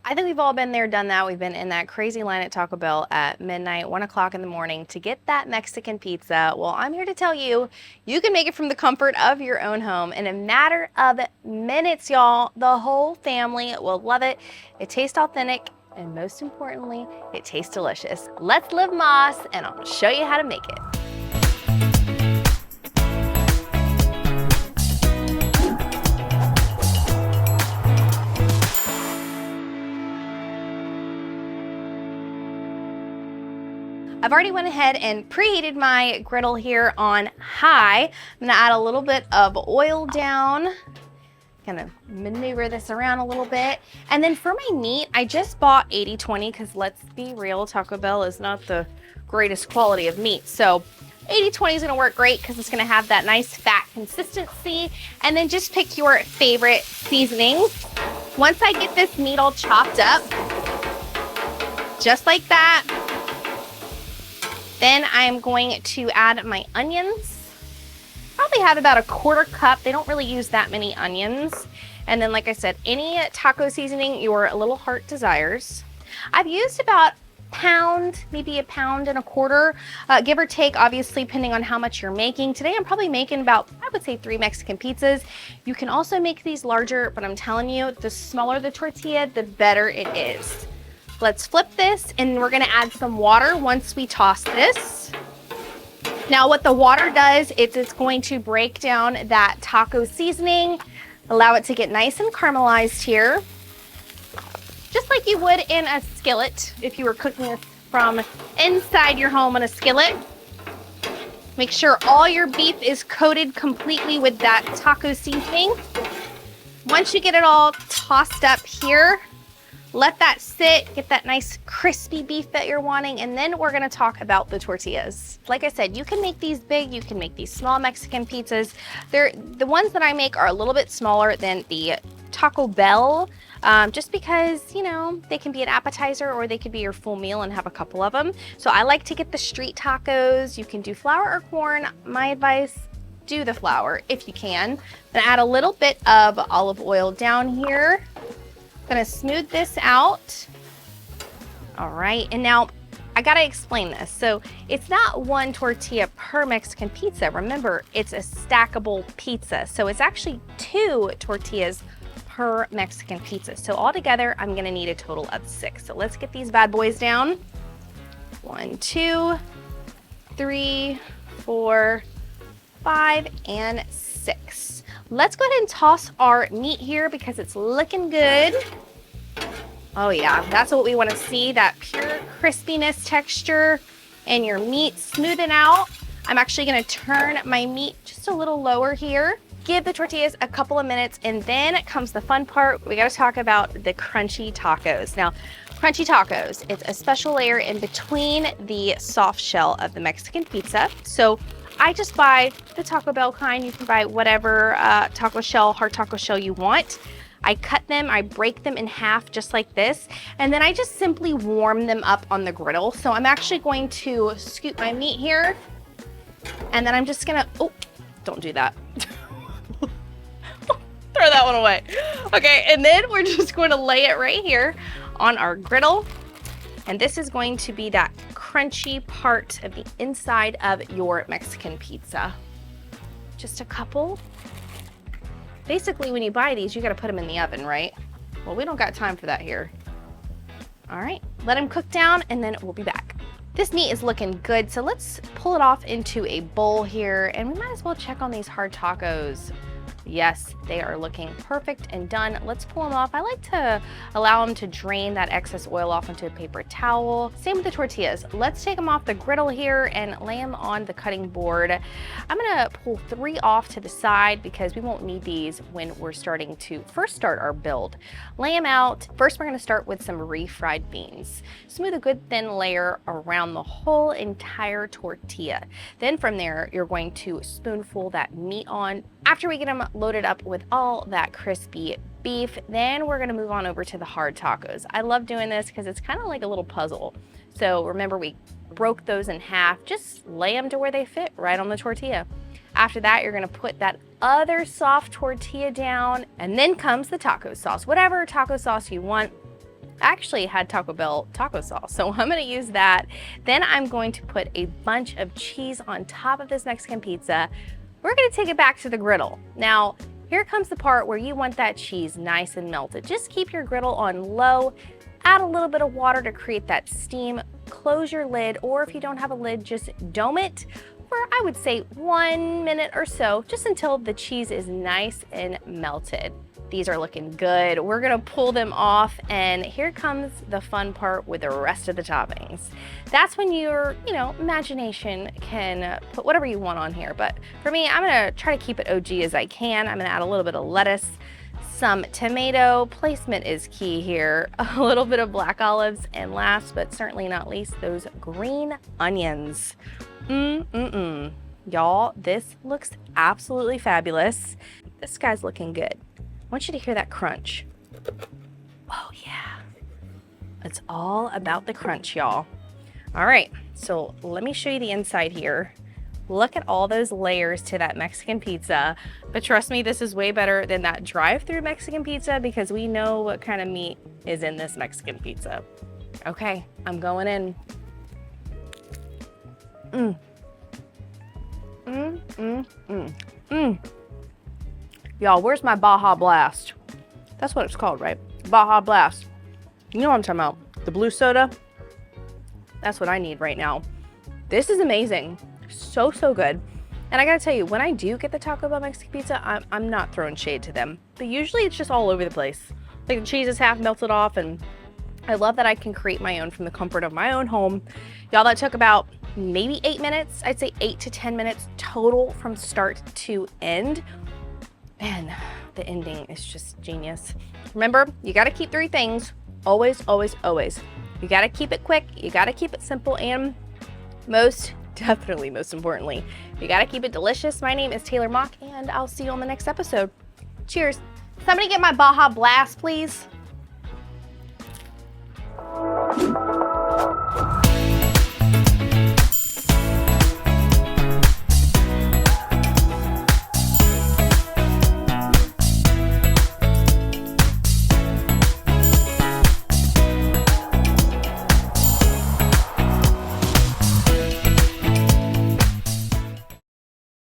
I think we've all been there, done that. We've been in that crazy line at Taco Bell at midnight, 1 o'clock in the morning to get that Mexican pizza. Well, I'm here to tell you, you can make it from the comfort of your own home in a matter of minutes, y'all. The whole family will love it. It tastes authentic, and most importantly, it tastes delicious. Let's live Moss, and I'll show you how to make it. I've already went ahead and preheated my griddle here on high. I'm gonna add a little bit of oil down. Gonna maneuver this around a little bit. And then for my meat, I just bought 80/20 because let's be real, Taco Bell is not the greatest quality of meat. So 80/20 is gonna work great because it's gonna have that nice fat consistency. And then just pick your favorite seasonings. Once I get this meat all chopped up, just like that, then I'm going to add my onions. Probably have about a 1/4 cup. They don't really use that many onions. And then, like I said, any taco seasoning your little heart desires. I've used about pound, maybe 1.25 pounds, give or take, obviously, depending on how much you're making. Today, I'm probably making about, I would say, 3 Mexican pizzas. You can also make these larger, but I'm telling you, the smaller the tortilla, the better it is. Let's flip this, and we're gonna add some water once we toss this. Now what the water does is it's going to break down that taco seasoning, allow it to get nice and caramelized here, just like you would in a skillet if you were cooking this from inside your home on a skillet. Make sure all your beef is coated completely with that taco seasoning. Once you get it all tossed up here, let that sit, get that nice crispy beef that you're wanting, and then we're gonna talk about the tortillas. Like I said, you can make these big, you can make these small Mexican pizzas. The ones that I make are a little bit smaller than the Taco Bell, just because, you know, they can be an appetizer or they could be your full meal and have a couple of them. So I like to get the street tacos. You can do flour or corn. My advice, do the flour if you can. Then add a little bit of olive oil down here. Gonna smooth this out. All right, and now I gotta explain this. So it's not 1 tortilla per Mexican pizza. Remember, it's a stackable pizza. So it's actually 2 tortillas per Mexican pizza. So altogether, I'm gonna need a total of 6. So let's get these bad boys down. 1, 2, 3, 4, 5, and 6. Let's go ahead and toss our meat here because it's looking good. Oh yeah, that's what we want to see, that pure crispiness texture and your meat smoothing out. I'm actually going to turn my meat just a little lower here. Give the tortillas a couple of minutes, and then comes the fun part. We got to talk about the crunchy tacos. Now, crunchy tacos, it's a special layer in between the soft shell of the Mexican pizza. So I just buy the Taco Bell kind. You can buy whatever taco shell, hard taco shell you want. I cut them, I break them in half just like this, and then I just simply warm them up on the griddle. So I'm actually going to scoop my meat here, and then I'm just gonna, oh, don't do that. Throw that one away. Okay, and then we're just going to lay it right here on our griddle. And this is going to be that crunchy part of the inside of your Mexican pizza. Just a couple. Basically, when you buy these, you gotta put them in the oven, right? Well, we don't got time for that here. All right, let them cook down, and then we'll be back. This meat is looking good, so let's pull it off into a bowl here, and we might as well check on these hard tacos. Yes, they are looking perfect and done. Let's pull them off. I like to allow them to drain that excess oil off into a paper towel. Same with the tortillas. Let's take them off the griddle here and lay them on the cutting board. I'm gonna pull 3 off to the side because we won't need these when we're starting to first start our build. Lay them out. First, we're gonna start with some refried beans. Smooth a good thin layer around the whole entire tortilla. Then from there, you're going to spoonful that meat on. After we get them loaded up with all that crispy beef, then we're gonna move on over to the hard tacos. I love doing this because it's kind of like a little puzzle. So remember, we broke those in half, just lay them to where they fit right on the tortilla. After that, you're gonna put that other soft tortilla down, and then comes the taco sauce. Whatever taco sauce you want. actually had Taco Bell taco sauce, so I'm gonna use that. Then I'm going to put a bunch of cheese on top of this Mexican pizza. We're gonna take it back to the griddle. Now, here comes the part where you want that cheese nice and melted. Just keep your griddle on low, add a little bit of water to create that steam, close your lid, or if you don't have a lid, just dome it for, I would say, 1 minute or so, just until the cheese is nice and melted. These are looking good. We're gonna pull them off, and here comes the fun part with the rest of the toppings. That's when your, imagination can put whatever you want on here. But for me, I'm gonna try to keep it OG as I can. I'm gonna add a little bit of lettuce, some tomato, placement is key here, a little bit of black olives, and last but certainly not least, those green onions. Y'all, this looks absolutely fabulous. This guy's looking good. I want you to hear that crunch. Oh yeah, it's all about the crunch, y'all. All right, so let me show you the inside here. Look at all those layers to that Mexican pizza, but trust me, this is way better than that drive-through Mexican pizza because we know what kind of meat is in this Mexican pizza. Okay, I'm going in. Y'all, where's my Baja Blast? That's what it's called, right? Baja Blast. You know what I'm talking about. The blue soda. That's what I need right now. This is amazing. So good. And I gotta tell you, when I do get the Taco Bell Mexican pizza, I'm not throwing shade to them. But usually it's just all over the place. Like the cheese is half melted off, and I love that I can create my own from the comfort of my own home. Y'all, that took about maybe 8 minutes. I'd say 8 to 10 minutes total from start to end. Man, the ending is just genius. Remember, you gotta keep 3 things. Always, always, always. You gotta keep it quick, you gotta keep it simple, and most importantly, you gotta keep it delicious. My name is Taylor Mock, and I'll see you on the next episode. Cheers. Somebody get my Baja Blast, please.